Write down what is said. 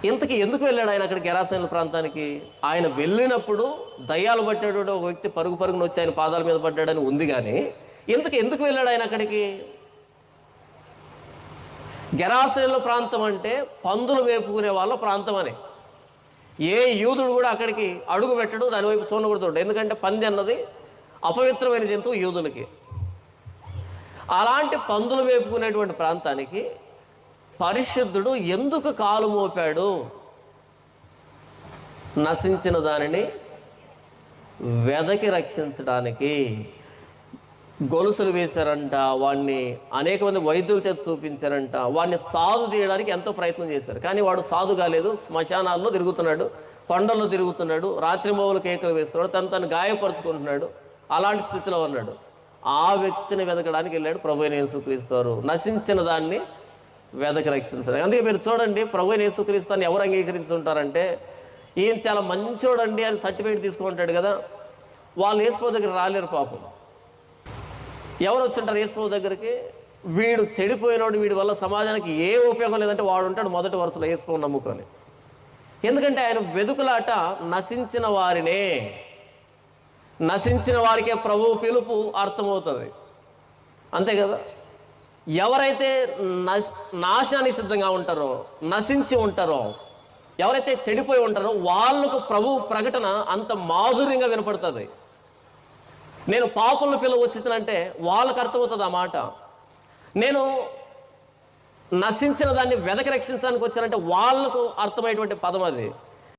ఇంతకీ ఎందుకు వెళ్ళాడు ఆయన అక్కడ గెరాసేనుల ప్రాంతానికి? ఆయన వెళ్ళినప్పుడు దయ్యాలు పట్టినటువంటి ఒక వ్యక్తి పరుగు పరుగున వచ్చి ఆయన పాదాల మీద పడ్డాడని ఉంది, కానీ ఎందుకు వెళ్ళాడు ఆయన అక్కడికి? గెరాసేనుల ప్రాంతం అంటే పందులు వేపుకునే వాళ్ళ ప్రాంతం అని. ఏ యూదుడు కూడా అక్కడికి అడుగు పెట్టడు, దానివైపు చూడకూడదు. ఎందుకంటే పంది అన్నది అపవిత్రమైన జంతువు యూదులకి. అలాంటి పందులు వేపుకునేటువంటి ప్రాంతానికి పరిశుద్ధుడు ఎందుకు కాలు మోపాడు? నశించిన దానిని వెదకి రక్షించడానికి. గొలుసులు వేశారంట, వాడిని అనేక మంది వైద్యుల చేత చూపించారంట, వాడిని సాధు చేయడానికి ఎంతో ప్రయత్నం చేశారు, కానీ వాడు సాధు కాలేదు. శ్మశానాల్లో తిరుగుతున్నాడు, కొండల్లో తిరుగుతున్నాడు, రాత్రింబవలు కేకలు వేస్తున్నాడు, తను గాయపరుచుకుంటున్నాడు. అలాంటి స్థితిలో ఉన్నాడు. ఆ వ్యక్తిని వెతకడానికి వెళ్ళాడు ప్రభు అయిన యేసుక్రీస్తు వారు, నశించిన దాన్ని వెదకి రక్షించడానికి. అందుకే మీరు చూడండి, ప్రభు అయిన యేసుక్రీస్తుని ఎవరు అంగీకరించుంటారంటే, ఈయన చాలా మంచోడండి అని సర్టిఫికేట్ తీసుకుంటాడు కదా, వాళ్ళు యేసు దగ్గర రాలేరు పాపం. ఎవరు వచ్చింటారు యేసు దగ్గరికి? వీడు చెడిపోయినోడు, వీడి వల్ల సమాజానికి ఏ ఉపయోగం లేదంటే వాడు ఉంటాడు మొదటి వరుసలో యేసు నమ్ముకొని. ఎందుకంటే ఆయన వెదుకులాట నశించిన వారినే. నశించిన వారికే ప్రభువు పిలుపు అర్థమవుతుంది, అంతే కదా. ఎవరైతే నాశనానికి సిద్ధంగా ఉంటారో, నశించి ఉంటారో, ఎవరైతే చెడిపోయి ఉంటారో వాళ్ళకు ప్రభువు ప్రకటన అంత మాధుర్యంగా వినపడుతుంది. నేను పాపులను పిలువ వచ్చిందంటే వాళ్ళకు అర్థమవుతుంది ఆ మాట. నేను నశించిన దాన్ని వెదకి రక్షించడానికి వచ్చానంటే వాళ్ళకు అర్థమయ్యేటువంటి పదం అది.